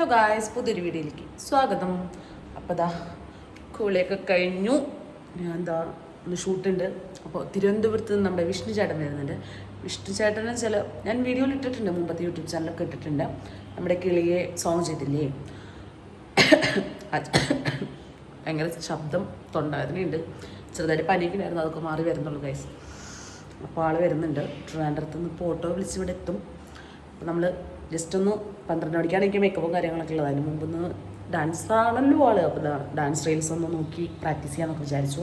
Hello guys, പുതിയൊരു വീഡിയോയിലേക്ക് സ്വാഗതം. അപ്പോൾ കുളിയൊക്കെ കഴിഞ്ഞു. ഞാൻ ഒന്ന് ഷൂട്ടുണ്ട്. അപ്പോൾ തിരുവനന്തപുരത്ത് നിന്ന് നമ്മുടെ വിഷ്ണു ചേട്ടൻ വരുന്നുണ്ട്. വിഷ്ണു ചേട്ടനെ ഞാൻ വീഡിയോയിൽ ഇട്ടിട്ടുണ്ട്, മുമ്പത്തെ യൂട്യൂബ് ചാനലൊക്കെ ഇട്ടിട്ടുണ്ട്. നമ്മുടെ കിളിയെ സോങ് ചെയ്തില്ലേ, ഭയങ്കര ശബ്ദം തൊണ്ടവേദനയുണ്ട്, ചെറുതായിട്ട് പനിക്കുണ്ടായിരുന്നു, അതൊക്കെ മാറി വരുന്നുള്ളൂ ഗൈസ്. അപ്പോൾ ആൾ വരുന്നുണ്ട്. ട്രിവാൻഡ്രത്ത് നിന്ന് ഇപ്പോൾ ഓട്ടോ വിളിച്ച് ഇവിടെ എത്തും. അപ്പോൾ നമ്മൾ ജസ്റ്റ് ഒന്ന് 12 മണിക്കാണ് എനിക്ക് മേക്കപ്പും കാര്യങ്ങളൊക്കെ ഉള്ളത്. അതിന് മുമ്പൊന്ന് ഡാൻസറാണല്ലോ ആള്. അപ്പോൾ ഡാൻസ് റീൽസ് ഒന്ന് നോക്കി പ്രാക്ടീസ് ചെയ്യാമെന്നൊക്കെ വിചാരിച്ചു.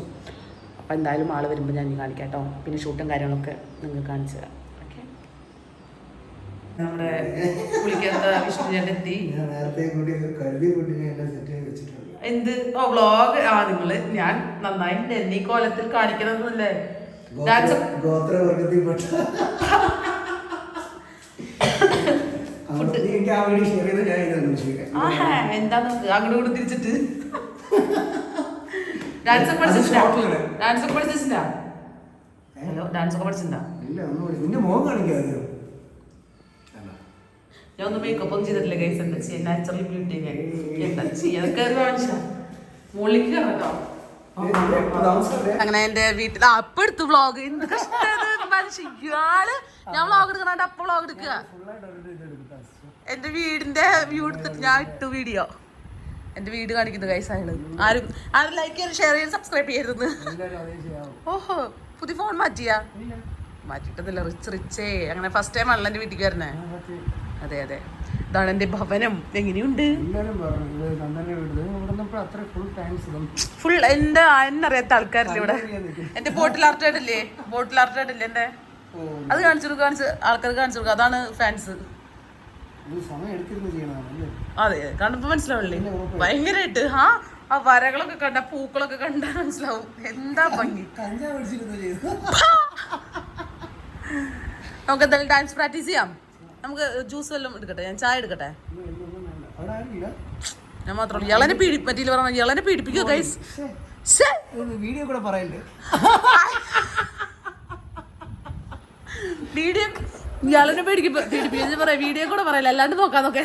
അപ്പോൾ എന്തായാലും ആൾ വരുമ്പോൾ ഞാൻ കാണിക്കാം കേട്ടോ. പിന്നെ ഷൂട്ടും കാര്യങ്ങളൊക്കെ നിങ്ങൾക്ക് കാണിച്ചു തരാം. ഓക്കെ, നമ്മുടെ കുളിക്കാത്ത വിഷ്ണു ചേട്ടൻ എത്തി. എന്ത് വ്ളോഗ് നിങ്ങൾ ഞാൻ നന്നായി ഡെന്നി കോലത്തിൽ കാണിക്കണമെന്നല്ലേ ഡാൻസ് എന്താ അങ്ങോട്ട് കൂടെ തിരിച്ചിട്ട് ഡാൻസ് ഒക്കെ പഠിച്ചിട്ടില്ല. ഹലോ, ഡാൻസ് ഒക്കെ പഠിച്ചിട്ടുണ്ടോ? ഞാൻ ഒന്നും മേക്കപ്പ് ഒന്നും ചെയ്തിട്ടില്ല ഗൈസ്. എന്താ ചെയ്യാ, നാച്ചുറൽ ബ്യൂട്ടി എന്താ ചെയ്യാ, കയറി കാണിച്ച മുകളിലേക്ക് കയറട്ടോ. അങ്ങനെ എന്റെ വീട്ടിൽ അപ്പൊ എടുത്തു വ്ളോഗ്. എന്ത് കഷ്ടം മനുഷ്യയാള്. ഞാൻ വ്ളോഗ് എടുക്കണ അപ്പൊ വ്ളോഗ് എടുക്കുക. എന്റെ വീടിന്റെ വ്യൂ എടുത്തിട്ട് ഞാൻ ഇട്ടു വീഡിയോ. എന്റെ വീട് കാണിക്കുന്നു ഗൈസ്. ആരും ലൈക്ക് ചെയ്യാൻ, ഷെയർ ചെയ്യാൻ, സബ്സ്ക്രൈബ് ചെയ്യരുതെന്ന്. ഓഹോ, പുതിയ ഫോൺ മാറ്റിയിട്ടൊന്നുമില്ല. റിച്ചേ അങ്ങനെ ഫസ്റ്റ് ടൈം ആണല്ലോ എന്റെ വീട്ടിൽ വരുന്നേ. അതെ അതെ, ഇതാണ് എന്റെ ഭവനം. എങ്ങനെയുണ്ട്? ഫുൾ എന്റെ എന്നറിയാത്ത ആൾക്കാരില്ലേ ഇവിടെ. എന്റെ ബോട്ടിൽ ആർട്ടായിട്ടില്ലേ എന്റെ, അത് കാണിച്ചു ആൾക്കാർക്ക് കാണിച്ചു കൊടുക്കുക. അതാണ് ഫാൻസ്. അതെ, കണ്ടപ്പോ മനസ്സിലാവില്ലേ ഭയങ്കരമായിട്ട്. ആ വരകളൊക്കെ കണ്ട, പൂക്കളൊക്കെ കണ്ടാൽ മനസ്സിലാവും എന്താ ഭംഗി. നമുക്ക് എന്തായാലും ഡാൻസ് പ്രാക്ടീസ് ചെയ്യാം. നമുക്ക് ജ്യൂസ് വല്ലതും എടുക്കട്ടെ, ഞാൻ ചായ എടുക്കട്ടെ. ഞാൻ മാത്രമല്ല ഇളനെ പറ്റിയില്ല പറഞ്ഞ ഇളനെ പീഡിപ്പിക്കുക ഗൈസ്. വീഡിയോ കൂടെ പറയല്ലേ, വീഡിയോ ഇയാളെ പീഡിപ്പിക്കുക പറയാം. വീഡിയോ കൂടെ പറയില്ല, അല്ലാണ്ട് നോക്കാന്നൊക്കെ.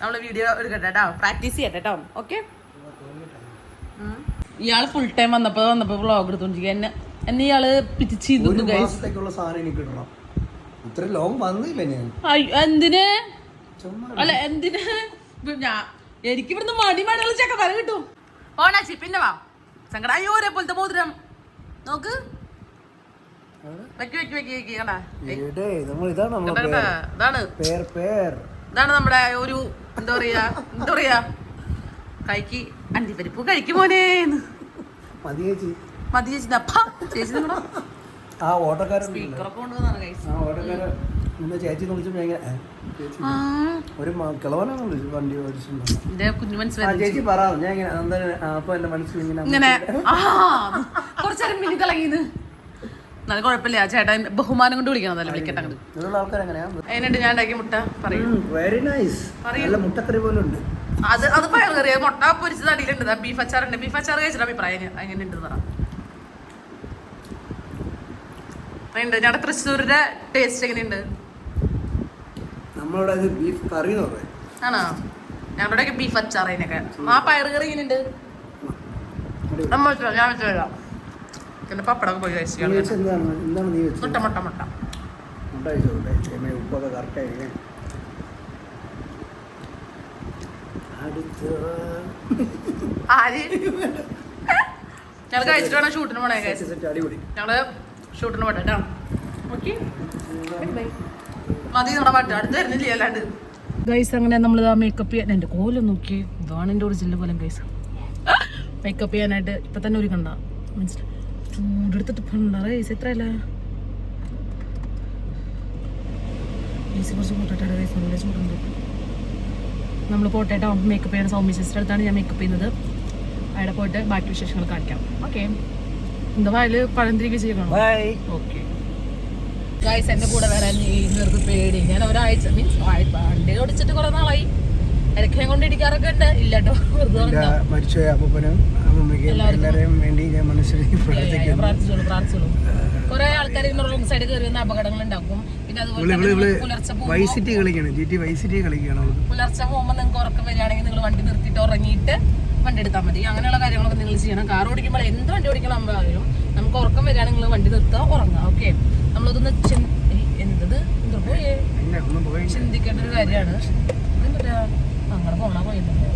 നമ്മള് വീഡിയോ എടുക്കട്ടെ കേട്ടോ, പ്രാക്ടീസ് ചെയ്യട്ടെ കേട്ടോ. ഓക്കെ, ഇയാള് ഫുൾ ടൈം വന്നപ്പോ വ്ളോഗ് എടുത്തോണ്ടിരിക്കുക. എന്നെ ഇയാള് പിടിച്ച് എന്തിന് അല്ല എന്തിന് എനിക്ക് ഇവിടുന്ന് മടിമണികൾ ചക്കപ്പല കിട്ടും. ഓണാച്ചി പിന്നെ വാ സങ്കട. അയ്യോ, ഒരേ പോലത്തെ മോതിരം നോക്ക്. ഇതാണ് നമ്മുടെ ഒരു എന്താ പറയാ കൈക്ക് അണ്ടിപ്പരിപ്പ് കഴിക്കും മോനെ. മതി ചേച്ചി ചേച്ചി നിങ്ങളോ സ്പീക്കറൊക്കെ കൊണ്ടുവന്നാണ് ഗൈസ്. കുഞ്ഞു മനസ്സിലായി ഇങ്ങനെ കുറച്ചേരം മിനി കളങ്ങിന്ന്. എന്നാലും കുഴപ്പമില്ല, ചേട്ടൻ ബഹുമാനം കൊണ്ട് വിളിക്കണം. നല്ല വിളിക്കട്ടെ. അതിനുണ്ട് ഞാൻ ഉണ്ടാക്കിയ മുട്ട പറയും. അത് പയർ കറിയ മുട്ട പൊരിച്ചത് അടിയിലുണ്ട്. ബീഫ് അച്ചാറുണ്ട്. ബീഫ് അച്ചാർ കഴിച്ചിട്ട് അഭിപ്രായം എങ്ങനെ ഉണ്ടെന്ന് പറ. ഞങ്ങളുടെ തൃശ്ശൂരിന്റെ ടേസ്റ്റ് എങ്ങനെയുണ്ട്? ആണോ? ഞങ്ങളുടെ ബീഫ് അച്ചാർ അതിനൊക്കെ. ആ പയർ കറി എങ്ങനെയുണ്ട്? ഞാൻ വെച്ചോളാം. പിന്നെ പപ്പടം പോയി കഴിച്ചു. മുട്ട ഞങ്ങൾ കഴിച്ചിട്ട് വേണം ഷൂട്ടിന് പോണേ. ഞങ്ങള് ഷൂട്ടിന് പോട്ടെ കേട്ടോ. ഓക്കെ, മതി നമ്മുടെ പാട്ട്. അടുത്ത് വരുന്നില്ല അല്ലാണ്ട് ഗൈസ്. അങ്ങനെ നമ്മൾ മേക്കപ്പ് ചെയ്യാൻ എൻ്റെ കോലം നോക്കി. ഇതാണ് എൻ്റെ ഒറിജിനൽ കോലം ഗൈസ്. മേക്കപ്പ് ചെയ്യാനായിട്ട് ഇപ്പൊ തന്നെ ഒരു കണ്ട മനസ്സിലായി. ചൂടെടുത്തിട്ട് പണ്ടാറ ഗൈസ്. എത്രയല്ല ഗൈസ്, കുറച്ച് പോട്ടെ ഗൈസ്. നല്ല ചൂടുണ്ട്. നമ്മൾ പോട്ടേട്ടോ മേക്കപ്പ് ചെയ്യണ സൗമ്യ സിസ്റ്റർ അടുത്താണ് ഞാൻ മേക്കപ്പ് ചെയ്യുന്നത്. അവിടെ പോയിട്ട് ബാക്കി വിശേഷങ്ങൾ കാണിക്കാം. ഓക്കെ, എന്താ വായില് പഴംതിരികെ ചെയ്യണം. ഓക്കെ ഗൈസ്, എന്റെ കൂടെ വരാൻ നിങ്ങൾക്ക് പേടി. ഞാൻ ഒരാഴ്ച മീൻസ് വണ്ടി ഓടിച്ചിട്ട് കുറെ നാളായി. ഇടയ്ക്ക് കൊണ്ട് ഇടിക്കാറൊക്കെ ഉണ്ട്. ഇല്ലാട്ടോ, പ്രാർത്ഥിച്ചോളൂ. കുറെ ആൾക്കാർ റോങ് സൈഡ് കയറി വന്ന അപകടങ്ങൾ ഉണ്ടാക്കും. പിന്നെ അതുപോലെ പുലർച്ചെ പുലർച്ചെ പോകുമ്പോൾ നിങ്ങൾക്ക് ഉറക്കം വരികയാണെങ്കിൽ നിങ്ങൾ വണ്ടി നിർത്തിയിട്ട് ഉറങ്ങിയിട്ട് വണ്ടി എടുത്താൽ മതി. അങ്ങനെയുള്ള കാര്യങ്ങളൊക്കെ നിങ്ങൾ ചെയ്യണം. കാർ ഓടിക്കുമ്പോൾ എന്ത് വണ്ടി ഓടിക്കണമെങ്കിലും നമുക്ക് ഉറക്കം വരികയാണെങ്കിൽ നിങ്ങൾ വണ്ടി നിർത്തുക, ഉറങ്ങുക. ഓക്കെ, നമ്മളതൊന്ന് ചിന്തിക്കേണ്ട ഒരു കാര്യമാണ്. അങ്ങനെ പോയിട്ടുണ്ട്,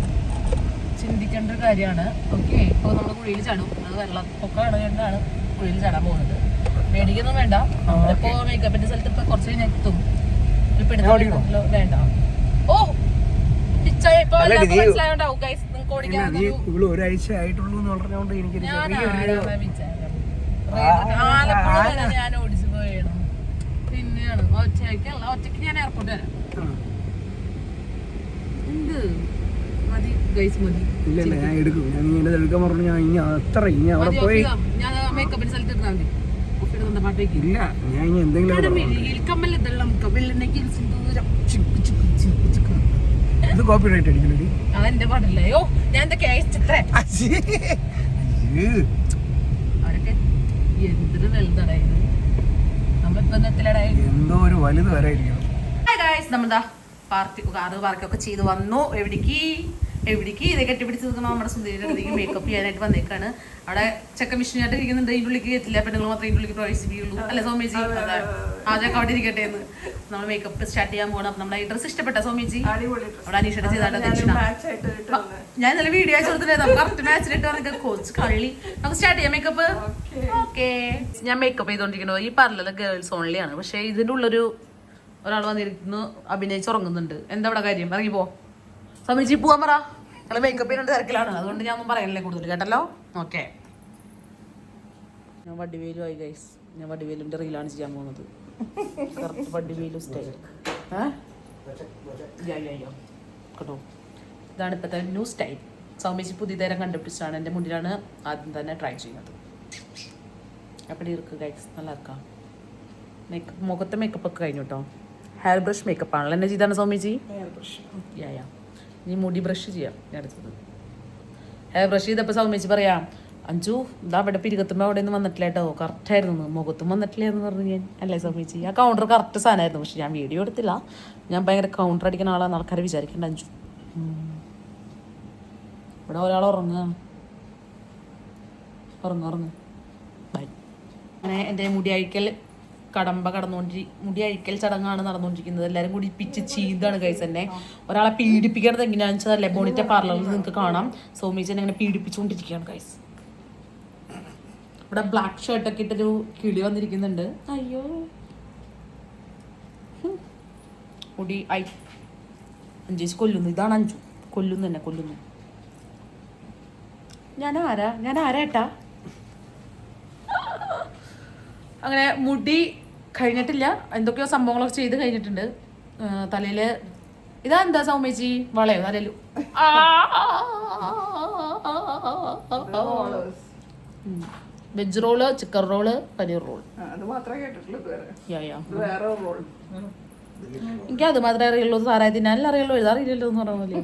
ചിന്തിക്കേണ്ട ഒരു കാര്യമാണ്. ഓക്കെ, ഇപ്പോൾ നമ്മൾ കുഴിയിൽ ചാടും. അത് വെള്ളപ്പൊക്കം ഇടകൊണ്ടാണ് കുഴിയിൽ ചാടാൻ പോകുന്നത്. പേടിക്കൊന്നും വേണ്ട. നമ്മളിപ്പോ മേക്കപ്പിന്റെ സ്ഥലത്ത് ഇപ്പൊ കുറച്ച് കഴിഞ്ഞ് എത്തും. വേണ്ട. ഓ മനസ്സിലായോണ്ടാവും ഗൈസ്, നിങ്ങൾക്ക് ഓടിക്കാൻ ഞാൻ ഓടിച്ചു പോയാണ്. പിന്നെയാണ് ഒറ്റയ്ക്ക് ഞാൻ എയർപോർട്ട് വരാം. എന്ത് മതി ഗൈസ്, മതി. ഞാൻ മേക്കപ്പിന്റെ സ്ഥലത്ത് എടുത്താൽ മതി. അതെന്റെ പാടല്ലേ? ഓ, ഞാൻ എന്തൊക്കെ അവരൊക്കെ എന്തൊരു വലുതടായത്. എന്തോ ഒരു വലുത് വരായിരിക്കും. നമ്മളെന്താ പാർക്കൊക്കെ ചെയ്ത് വന്നു. എവിടേക്ക് ഇതേ കെട്ടിപ്പിടിച്ച് നിൽക്കണം. നമ്മുടെ സുന്ദരിയുടെ അടുത്തേക്ക് മേക്കപ്പ് ചെയ്യാനായിട്ട് വന്നേക്കാണ്. അവിടെ ചെക്ക മിഷീനായിട്ട് ഇരിക്കുന്നുണ്ട്. ഇതിൻ്റെ ഉള്ളിലേക്ക് എത്തില്ല, പെണ്ണുങ്ങൾ മാത്രമേ ഇതിൻ്റെ ഉള്ളിലേക്ക് പ്രവേശിപ്പിക്കുള്ളൂ. അല്ലെ സോമേജി? ആദ്യമൊക്കെ അവിടെ ഇരിക്കട്ടെ എന്ന് നമ്മൾ മേക്കപ്പ് സ്റ്റാർട്ട് ചെയ്യാൻ പോകണം. അപ്പം നമ്മുടെ ഈ ഡ്രസ്സ് ഇഷ്ടപ്പെട്ട സോമേജി? അവിടെ അനീഷയുടെ ചെയ്താണ്ട് ഞാൻ നല്ല വീഡിയോ അയച്ചു കൊടുത്തിട്ടുണ്ടായിരുന്നു. കറക്റ്റ് മാച്ചിലിട്ട് വന്നിട്ട് കോച്ച് കള്ളി. നമുക്ക് സ്റ്റാർട്ട് ചെയ്യാം മേക്കപ്പ്. ഓക്കെ, ഞാൻ മേക്കപ്പ് ചെയ്തോണ്ടിരിക്കുന്നത് ഈ പാർലർ ഗേൾസ് ഓൺലി ആണ്. പക്ഷെ ഇതിൻ്റെ ഉള്ളൊരു ഒരാൾ വന്നിരിക്കുന്നു, അഭിനയിച്ചുറങ്ങുന്നുണ്ട്. എന്താ ഇവിടെ കാര്യം? ഇറങ്ങി പോ സോമേജി, പോവാൻ പറ. ഞങ്ങൾ മേക്കപ്പ് ചെയ്യുന്നുണ്ട്, തിരക്കിലാണ്. അതുകൊണ്ട് ഞാൻ ഒന്നും പറയണില്ലേ കൂടുതൽ, കേട്ടല്ലോ? ഓക്കെ, ഞാൻ വടിവേലുമായി ഗൈസ്. ഞാൻ വടിവേലുവിൻ്റെ റീലാണ് ചെയ്യാൻ പോകുന്നത്. Correct Vadivelu style. കേട്ടോ, ഇതാണ് ഇപ്പോഴത്തെ ന്യൂ സ്റ്റൈൽ. സൗമേജി പുതിയ തരം കണ്ടുപിടിച്ചാണ്. എൻ്റെ മുന്നിലാണ് ആദ്യം തന്നെ ട്രൈ ചെയ്യുന്നത്. അപ്പോൾ ഇருக்கு ഗൈസ്, നല്ല ഇറക്കാം. മേക്കപ്പ്, മുഖത്തെ മേക്കപ്പ് ഒക്കെ കഴിഞ്ഞു കേട്ടോ. ഹെയർ ബ്രഷ് മേക്കപ്പ് ആണല്ലോ എന്നെ ചെയ്താണ് സൗമേജി? Hair brush. യാ ഇനി മുടി ബ്രഷ് ചെയ്യാം ഞാൻ അടുത്തത്. ഹെയർ ബ്രഷ് ചെയ്തപ്പോൾ സൗമേജി പറയാം, അഞ്ചു ഇതാ അവിടെ പിരികത്തുമ്പോൾ അവിടെ ഒന്നും വന്നിട്ടില്ല കേട്ടോ, കറക്റ്റായിരുന്നു, മുഖത്തും വന്നിട്ടില്ല എന്ന് പറഞ്ഞു ഞാൻ. അല്ലേ സൗമേജി? ആ കൗണ്ടർ കറക്റ്റ് സാധനമായിരുന്നു. പക്ഷെ ഞാൻ വീഡിയോ എടുത്തില്ല. ഞാൻ ഭയങ്കര കൗണ്ടർ അടിക്കുന്ന ആളാണ്, ആൾക്കാരെ വിചാരിക്കേണ്ട. അഞ്ചു ഇവിടെ ഒരാൾ ഉറങ്ങുക. ബൈ. അങ്ങനെ എൻ്റെ മുടി അഴിക്കൽ മുടി അഴിക്കൽ ചടങ്ങാണ് നടന്നുകൊണ്ടിരിക്കുന്നത്. എല്ലാവരും കൂടി പിച്ച് ചീന്താണ് ഗൈസ്. എന്നെ ഒരാളെ പീഡിപ്പിക്കണത് എങ്ങനെയാണെന്ന് വെച്ചാൽ ലെബോണിറ്റ പാർലറിൽ നിങ്ങൾക്ക് കാണാം. സൗമേജൻ അങ്ങനെ പീഡിപ്പിച്ചുകൊണ്ടിരിക്കുകയാണ് ഗൈസ്. ഇവിടെ ബ്ലാക്ക് ഷർട്ടൊക്കെ ഇട്ടൊരു കിളി വന്നിരിക്കുന്നുണ്ട്. അയ്യോ, മുടി അഞ്ചേച്ച് കൊല്ലുന്നു. ഇതാണ് അഞ്ചു കൊല്ലുന്നു. ഞാൻ ആരാ ഏട്ടാ? അങ്ങനെ മുടി കഴിഞ്ഞിട്ടില്ല, എന്തൊക്കെയോ സംഭവങ്ങളൊക്കെ ചെയ്ത് കഴിഞ്ഞിട്ടുണ്ട്. തലയിൽ ഇതാ എന്താ സൗമേജി? വളയോ തലയിലും? Veg roll, chicken roll, paneer roll. എനിക്ക് അത് മാത്രമേ അറിയുള്ളൂ. സാറായി തിന്നാനല്ല അറിയുള്ളൂ, എഴുതാറിയില്ലല്ലോ എന്ന് പറഞ്ഞ പോലെ.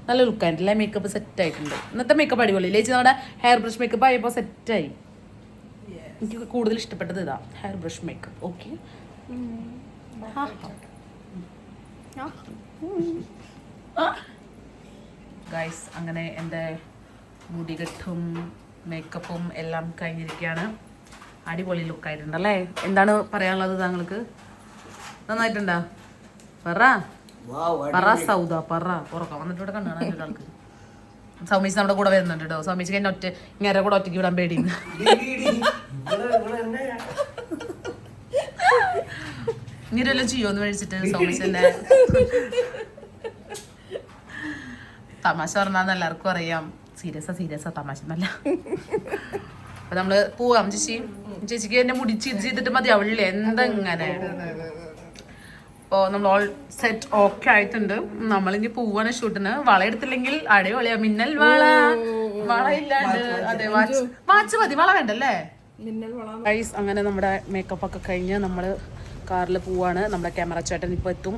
നല്ല ലുക്കായിട്ടില്ല. മേക്കപ്പ് സെറ്റ് ആയിട്ടുണ്ട്. ഇന്നത്തെ മേക്കപ്പ് അടിപൊളി. ചേച്ചി നമ്മുടെ ഹെയർ ബ്രഷ് മേക്കപ്പ് ആയപ്പോൾ സെറ്റായി. എനിക്ക് കൂടുതൽ ഇഷ്ടപ്പെട്ടത് ഇതാ hair brush makeup. Okay guys, അങ്ങനെ എൻ്റെ മുടികെട്ടും മേക്കപ്പും എല്ലാം കഴിഞ്ഞിരിക്കുകയാണ്. അടിപൊളി ലുക്കായിട്ടുണ്ടല്ലേ? എന്താണ് പറയാനുള്ളത് താങ്കൾക്ക്? നന്നായിട്ടുണ്ടോ? പറ സൗദ, ഉറക്കം വന്നിട്ട് ഇവിടെ കണ്ണു കാണാൻ ഒരാൾക്ക്. സൗമേജ് നമ്മുടെ കൂടെ വരുന്നുണ്ട് കേട്ടോ. സൗമേജിക്ക് എന്നെ ഇങ്ങനെ കൂടെ ഒറ്റയ്ക്ക് വിടാൻ പേടിയുണ്ട്. ഇങ്ങനെ വല്ലതും ചെയ്യുമെന്ന് മേടിച്ചിട്ട് സൗമേജ് എന്നെ തമാശ പറഞ്ഞാന്ന് എല്ലാവർക്കും അറിയാം. സീരിയസാ തമാശ എന്നല്ല. അപ്പൊ നമ്മള് പോവാം. ചേച്ചിക്ക് എന്നെ മുടി ചെയ്തിട്ട് മതിയാവില്ലേ? എന്തെങ്ങനെ? അപ്പോൾ നമ്മൾ ഓൾ സെറ്റ് ഓക്കെ ആയിട്ടുണ്ട്. നമ്മളിനി പോവാണ് ഷൂട്ടിന്. വള എടുത്തില്ലെങ്കിൽ അടിപൊളിയാ. മിന്നൽ വള ഇല്ലാണ്ട്. അതെ, വാച്ച് മതി, വള വേണ്ടല്ലേ? ഗൈസ്, അങ്ങനെ നമ്മുടെ മേക്കപ്പ് ഒക്കെ കഴിഞ്ഞ് നമ്മൾ കാറിൽ പോവാണ്. നമ്മുടെ ക്യാമറ ചേട്ടൻ ഇപ്പോൾ എത്തും.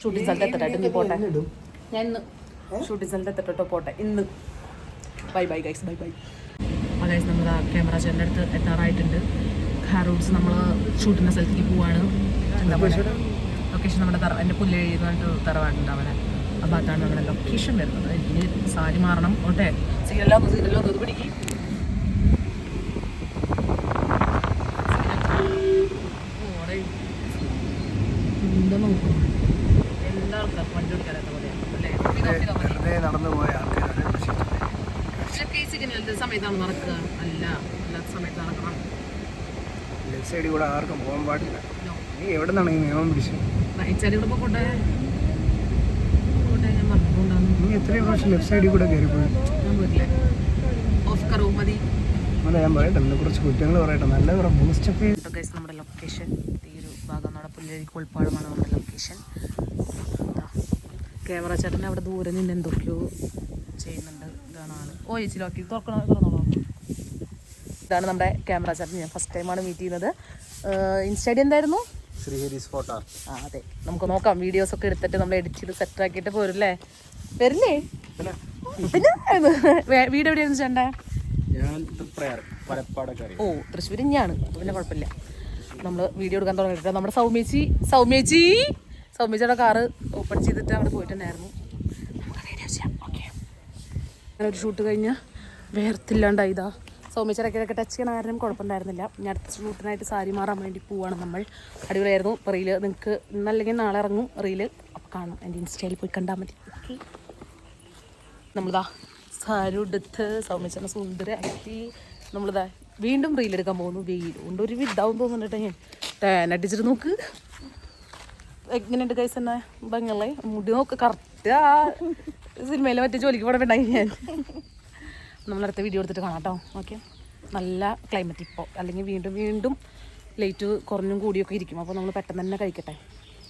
ഷൂട്ടിംഗ് സ്ഥലത്ത് എത്തട്ടെ നീ പോട്ടെ ഞാൻ ഇന്ന് ഷൂട്ടിംഗ് സ്ഥലത്ത് എത്തട്ടോ പോട്ടെ ഇന്ന് bye bye guys bye bye guys നമ്മൾ ക്യാമറ ചേട്ടൻ്റെ അടുത്ത് എത്താറായിട്ടുണ്ട് ഹാറൂട്ട്സ് നമ്മൾ ഷൂട്ടിൻ്റെ സ്ഥലത്തേക്ക് പോവാണ് എന്താ പറയുക ലൊക്കേഷൻ നമ്മുടെ എൻ്റെ പുല്ലഴി എന്ന് പറഞ്ഞിട്ട് തറവാടുണ്ട് അവിടെ അപ്പോൾ അതാണ് നമ്മുടെ ലൊക്കേഷൻ വരുന്നത് എനിക്ക് സാരി മാറണം ഓട്ടെ സീരിയലോ അത് പിടിക്കും എന്താ നോക്കും എല്ലാ ആൾക്കാർക്കും വണ്ടി ഓടിക്കാനാത്ത പോലെയാണ് നടന്നു പോയ സമയത്താണ് നടക്കുക അല്ലാത്ത സമയത്ത് നടക്കണം ലെഫ്റ്റ് സൈഡിൽ കൂടെ ആർക്കും പോകാൻ പാടില്ല നീ എവിടെ നിന്നാണ് ഈ നിയമം പിടിച്ചത് റൈറ്റ് സൈഡിൽ കൂടെ പോട്ടെ ഞാൻ പറഞ്ഞുകൊണ്ടാണ് നീ എത്രയും പ്രാവശ്യം ലെഫ്റ്റ് സൈഡിൽ കൂടെ കയറി പോയി ഞാൻ പോയിട്ടില്ലേ ഓഫ് കറോ മതി അല്ല ഞാൻ പറയട്ടെ എന്നെ കുറച്ച് കുറ്റങ്ങൾ പറയട്ടെ നല്ല കുറെ ബൂസ്റ്റപ്പ് ഗൈസ് നമ്മുടെ ലൊക്കേഷൻ ഈ ഒരു ഭാഗം നമ്മുടെ പുല്ലഴി കുളിപ്പാടമാണ് നമ്മുടെ ലൊക്കേഷൻ ക്യാമറ ചേട്ടൻ അവിടെ ദൂരെ നിന്ന് എന്തൊക്കെയോ ചെയ്യുന്നുണ്ട് ഇതാണ് ആള് ഓ ചേച്ചി ലോക്കി തുറന്നോളൂ ഇതാണ് നമ്മുടെ ക്യാമറ ചേട്ടൻ ഞാൻ ഫസ്റ്റ് ടൈമാണ് മീറ്റ് ചെയ്യുന്നത് ഇൻസ്റ്റൈഡി എന്തായിരുന്നു ശ്രീഹരീസ് ഫോട്ടോ ആ അതെ നമുക്ക് നോക്കാം വീഡിയോസ് ഒക്കെ എടുത്തിട്ട് നമ്മൾ എഡിറ്റ് ചെയ്ത് സെറ്റ് ആക്കിയിട്ട് പോരില്ലേ വരില്ലേ പിന്നെ വീട് എവിടെയായിരുന്നു ചേട്ടൻ്റെ ഓ തൃശ്ശൂർ ഇഞ്ഞാണ് പിന്നെ കുഴപ്പമില്ല നമ്മൾ വീഡിയോ എടുക്കാൻ തുടങ്ങിയിട്ട് നമ്മുടെ സൗമ്യച്ചിയുടെ കാറ് ഓപ്പൺ ചെയ്തിട്ട് അവിടെ പോയിട്ടുണ്ടായിരുന്നു നമുക്ക് വീഡിയോ ചെയ്യാം ഓക്കെ അങ്ങനെ ഒരു ഷൂട്ട് കഴിഞ്ഞാൽ വേർത്തില്ലാണ്ടായി ഇതാ സൗമ്യച്ചിടയ്ക്കൊക്കെ ടച്ച് ചെയ്യണ കാരണം കുഴപ്പമുണ്ടായിരുന്നില്ല ഞാൻ അടുത്ത ഷൂട്ടിനായിട്ട് സാരി മാറാൻ വേണ്ടി പോവാണ് നമ്മൾ അടിപൊളിയായിരുന്നു ഇപ്പോൾ റീല് നിങ്ങൾക്ക് ഇന്നല്ലെങ്കിൽ നാളെ ഇറങ്ങും റീല് അപ്പോൾ കാണാം എൻ്റെ ഇൻസ്റ്റയിൽ പോയി കണ്ടാൽ മതി ഓക്കെ നമ്മളിതാ സാരി എടുത്ത് സൗമ്യച്ചനെ സുന്ദരമാക്കി നമ്മളിതാ വീണ്ടും റീലെടുക്കാൻ പോകുന്നു വെയിൽ കൊണ്ട് ഒരു വിധാവും തോന്നുന്നുണ്ട് ഞാൻ ടേനടിച്ചിട്ട് നോക്ക് എങ്ങനെയുണ്ട് കൈസ് തന്നെ ഭംഗിയല്ലേ മുടി നോക്ക് കറക്റ്റ് ആ സിനിമയിൽ മറ്റേ ജോലിക്ക് പോകണമെന്നുണ്ടായി ഞാൻ നമ്മളടുത്ത വീഡിയോ എടുത്തിട്ട് കാണാം കേട്ടോ ഓക്കെ നല്ല ക്ലൈമറ്റ് ഇപ്പോൾ അല്ലെങ്കിൽ വീണ്ടും ലൈറ്റ് കുറഞ്ഞും കൂടിയൊക്കെ ഇരിക്കും അപ്പോൾ നമ്മൾ പെട്ടെന്ന് തന്നെ കഴിക്കട്ടെ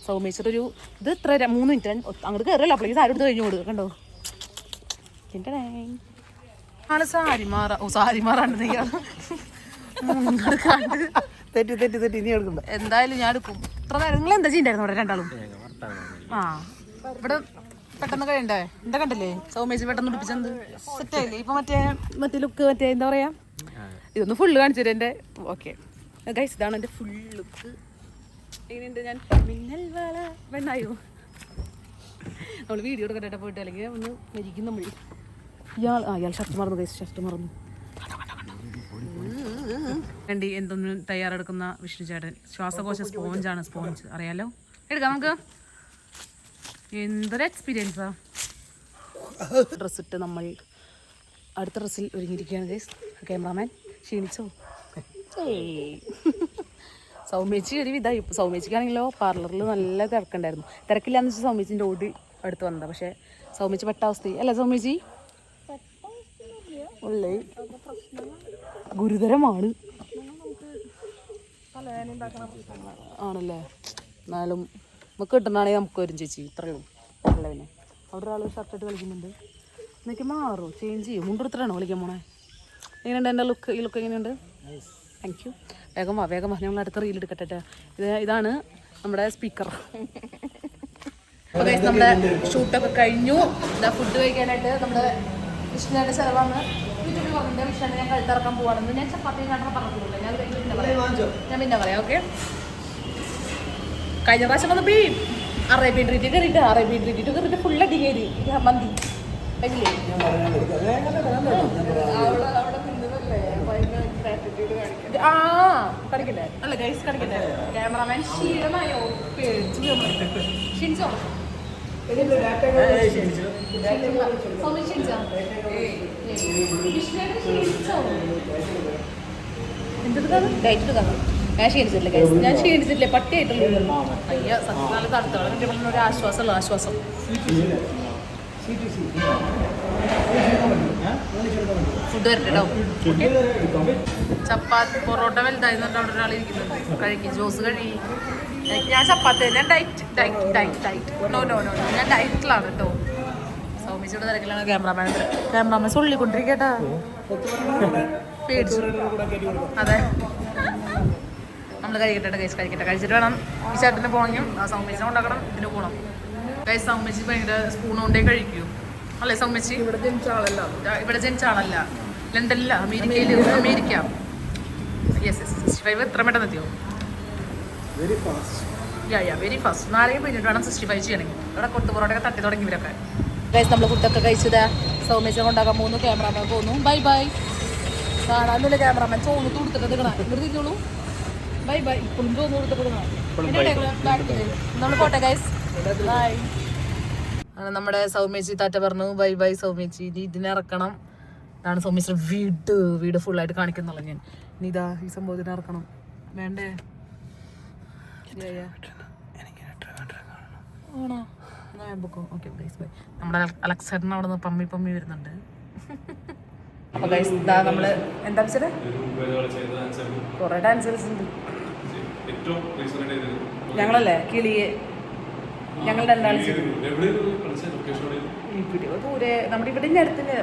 സൗമേശ്വരൊരു ഇത് എത്ര 3 മിനിറ്റ് അങ്ങോട്ട് കയറില്ല അപ്പോഴേക്കും സാരി എടുത്ത് കഴിഞ്ഞു കൊടുക്കുക കണ്ടോ ആള് സാരി മാറാണ്ട് തെറ്റി നീ എടുക്കണ്ട എന്തായാലും ഞാൻ എടുക്കും ഇത്ര നേരം നിങ്ങൾ എന്താ ചെയ്യണ്ടായിരുന്നു അവിടെ രണ്ടാളും ആ ഇവിടെ പെട്ടെന്ന് കഴിയണ്ടേ എന്താ കണ്ടില്ലേ സൗമേശ് പെട്ടെന്ന് ഉടുപ്പിച്ചത് സെറ്റായില്ലേ ഇപ്പൊ മറ്റേ ലുക്ക് മറ്റേ എന്താ പറയാ ഇതൊന്ന് ഫുള്ള് കാണിച്ചു തരും എൻ്റെ ഓക്കെ ഗൈസ് ഇതാണ് എൻ്റെ ഫുൾ ലുക്ക് എങ്ങനെയുണ്ട് ഞാൻ മിന്നൽ വേള വെണ്ണായോ നമ്മൾ വീഡിയോ എടുക്കട്ടെ പോയിട്ട് അല്ലെങ്കിൽ ഒന്ന് മരിക്കും നമ്മൾ ഇയാൾ ഷർട്ട് മറന്നു ഗൈസ് ഷർട്ട് മറന്നു വേണ്ടി എന്തൊന്നും തയ്യാറെടുക്കുന്ന വിഷ്ണു ചേട്ടൻ ശ്വാസകോശ സ്പോഞ്ച് അറിയാലോ എടുക്കാം നമുക്ക് എന്തൊരു എക്സ്പീരിയൻസാ ഡ്രസ്സ് ഇട്ട് നമ്മൾ അടുത്ത ഡ്രസ്സിൽ ഒരുങ്ങിയിരിക്കുകയാണ് ഗൈസ് ക്യാമറാമാൻ ക്ഷീണിച്ചോ സൗമ്യച്ചി ഒരു വിധമായി ഇപ്പോൾ സൗമ്യച്ചിക്കാണെങ്കിലോ പാർലറിൽ നല്ല തിരക്കുണ്ടായിരുന്നു തിരക്കില്ലാന്ന് വെച്ചാൽ സൗമ്യച്ചിൻ്റെ ഓടി അടുത്ത് വന്നതാണ് പക്ഷേ സൗമ്യച്ചി പെട്ട അവസ്ഥ അല്ലേ സൗമ്യച്ചി ഉള്ളേ ഗുരുതരമാണ് ആണല്ലേ എന്നാലും നമുക്ക് കിട്ടണാണെങ്കിൽ നമുക്ക് വരും ചേച്ചി ഇത്രയും അല്ലേ പിന്നെ അവിടെ ഒരാൾ ഷർട്ടിട്ട് കളിക്കുന്നുണ്ട് എന്നൊക്കെ മാറും ചേഞ്ച് ചെയ്യും മുണ്ടെടുത്തിട്ടാണോ കളിക്കാൻ പോണേ എങ്ങനെയുണ്ട് എൻ്റെ ഈ ലുക്ക് എങ്ങനെയുണ്ട് താങ്ക് യു വേഗം വാ ഞങ്ങൾ അടുത്ത റീൽ എടുക്കട്ടെ ഇതാണ് നമ്മുടെ സ്പീക്കർ അപ്പോൾ നമ്മുടെ ഷൂട്ടൊക്കെ കഴിഞ്ഞു ഇതാ ഫുഡ് കഴിക്കാനായിട്ട് നമ്മുടെ വിഷ്ണുവിൻ്റെ ചിലവാണ് യൂട്യൂബിൽ പറഞ്ഞിട്ട് വിഷ്ണുവിനെ ഞാൻ കഴുത്തിറക്കാൻ പോവാണെന്ന് ഞാൻ ചപ്പാത്തി കണ്ടപ്പോൾ പറഞ്ഞിട്ടില്ല ഞാൻ പിന്നെ പറയാം ഓക്കെ കഴിഞ്ഞ പ്രാവശ്യം വന്നപ്പോൾ ഈ അറേബ്യൻ ട്രീറ്റ് കയറിയിട്ട് ഫുൾ അടി കയറി മന്തി കഴിഞ്ഞില്ലേ ആ കളിക്കട്ടെ അല്ല ഗൈസ് കളിക്കട്ടെ ക്യാമറമാൻ ക്ഷീണമായോ ക്ഷീണിച്ചോ എന്തെടുക്കാണ് ഡയറ്റ് എടുക്കാണ് ഞാൻ ക്ഷീണിച്ചിട്ടില്ല ഗൈസ് ഞാൻ ക്ഷീണിച്ചിട്ടില്ലേ പട്ടിയായിട്ടുള്ളൂ അയ്യോ സത്യനാല് തണുത്തോളം കിട്ടിയപ്പോൾ ഒരു ആശ്വാസം ഫുഡ് വരട്ടോ ചപ്പാത്തി പൊറോട്ട വലുതായിരുന്നിട്ട് അവിടെ ഒരാൾ ഇരിക്കുന്നുണ്ട് കഴിക്കും ജ്യൂസ് കഴി ഞാൻ ചപ്പാത്തി ഞാൻ ഡയറ്റ് നോ ഞാൻ ഡയറ്റിലാണ് കേട്ടോ സൗമ്യച്ചിയുടെ തിരക്കിലാണ് ക്യാമറാമാൻ സൊള്ളിക്കൊണ്ടിരിക്കട്ടാ പേടിച്ചു അതെ നമ്മൾ കഴിക്കട്ടെ കഴിച്ചിട്ട് വേണം ഈ ചേട്ടന് പോകണമെങ്കിൽ സൗമ്യച്ചിനെ ഉണ്ടാക്കണം ഇതിന് പോകണം സൗമ്യച്ചി ഭയങ്കര സ്പൂൺ കൊണ്ടേ കഴിക്കൂ അല്ലേ സൗമ്യച്ചി? ഇവിടെ ജനിച്ച ആളല്ല. ഇവിടെ ജനിച്ച ആളല്ല, ലണ്ടനില്ല, അമേരിക്ക. യെസ് യെസ് 65 എത്ര പെട്ടെന്ന് എത്തിയോ? Very fast. Very fast. 4 minute വേണം 65 ചെയ്യണമെങ്കിൽ. ഇവിടെ കൊത്തു പൊറോട്ടൊക്കെ തട്ടി തുടങ്ങി ഇവരൊക്കെ. ഗൈസ് നമ്മൾ ഫുഡൊക്കെ കഴിച്ചതാ സൗമ്യച്ചനെ കൊണ്ടാക്കാൻ പോകുന്നു. ക്യാമറാമാൻ പോകുന്നു. Bye bye. കാണാനൊന്നുമില്ല ക്യാമറാമാൻ ചോന്നിട്ട് കൊടുത്തിട്ട് എടുക്കണം. ഇവിടെ തിരിഞ്ഞോളൂ. Bye bye. ഇപ്പോഴും ചോന്ന് കൊടുത്തിട്ട് നമ്മൾ പോട്ടെ ഗൈസ്. ബൈ. നമ്മുടെ സൗമ്യച്ചി താറ്റ പറഞ്ഞു ബൈ ബൈ സൗമ്യച്ചി. ഇനി ഇതിനിറക്കണം. ഇതാണ് സൗമ്യച്ചിയുടെ വീട് ഫുള്ളായിട്ട് കാണിക്കുന്നുള്ള ഞാൻ. ഇനി ഇതാ ഈ സംഭവത്തിന് ഇറക്കണം വേണ്ടേ? ആണോ? Okay guys bye. നമ്മുടെ അലക്സേട്ടൻ അവിടെ നിന്ന് പമ്മി വരുന്നുണ്ട്. അപ്പൊ ഗൈസ് ഇതാ നമ്മള് എന്താ വെച്ചാൽ കുറെ ഡാൻസേഴ്സ് ഉണ്ട്. ഞങ്ങളല്ലേ കിളിയെ ഞങ്ങൾ രണ്ടാളും ദൂരെ നമ്മുടെ ഇവിടെ അടുത്തിന്.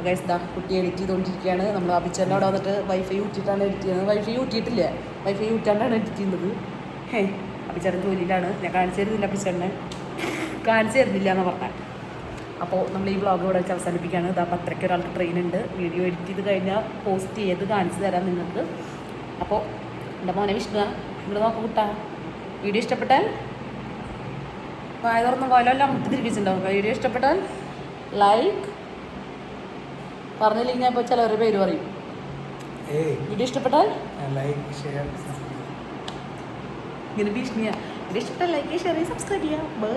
ഗൈസ് ദാ കുട്ടി എഡിറ്റ് ചെയ്തുകൊണ്ടിരിക്കുകയാണ്. നമ്മൾ അഭിച്ചേൻ്റെ അവിടെ വന്നിട്ട് വൈഫൈ ഊറ്റിയിട്ടാണ് എഡിറ്റ് ചെയ്യുന്നത്. വൈഫൈ ഊറ്റിയിട്ടില്ല, വൈഫൈ ഊറ്റാണ്ടാണ് എഡിറ്റ് ചെയ്യുന്നത്. അഭിച്ചേട്ടൻ ജോലിയിലാണ്. ഞാൻ കാണിച്ചു തരുന്നില്ല, അഭിച്ചേട്ടനെ കാണിച്ചു തരുന്നില്ല എന്ന് പറഞ്ഞാൽ. അപ്പോൾ നമ്മൾ ഈ വ്ളോഗ് ഇവിടെ വെച്ച് അവസാനിപ്പിക്കുകയാണ്. ഇതാ 10:00 ഒരാൾക്ക് ട്രെയിൻ ഉണ്ട്. വീഡിയോ എഡിറ്റ് ചെയ്ത് കഴിഞ്ഞാൽ പോസ്റ്റ് ചെയ്ത് കാണിച്ചു തരാം നിങ്ങൾക്ക്. അപ്പോൾ എൻ്റെ മോനെ വിഷ്ണു ഇവിടെ നോക്ക് കൂട്ടാ. വീഡിയോ ഇഷ്ടപ്പെട്ടാൽ വായ തുറന്ന് പോലെല്ലാം മുട്ടി തിരിപ്പിച്ചിട്ടുണ്ടാവും. വീഡിയോ ഇഷ്ടപ്പെട്ടാൽ ലൈക്ക് പറഞ്ഞില്ലെങ്കിൽ ഇപ്പോൾ ചിലവരുടെ പേര് പറയും. വീഡിയോ ഇഷ്ടപ്പെട്ടാൽ ഇങ്ങനെ ഭീഷണിയാ. വീഡിയോ ഇഷ്ടപ്പെട്ടാൽ ലൈക്ക് ഷെയർ സബ്സ്ക്രൈബ് ചെയ്യാം. ബൈ.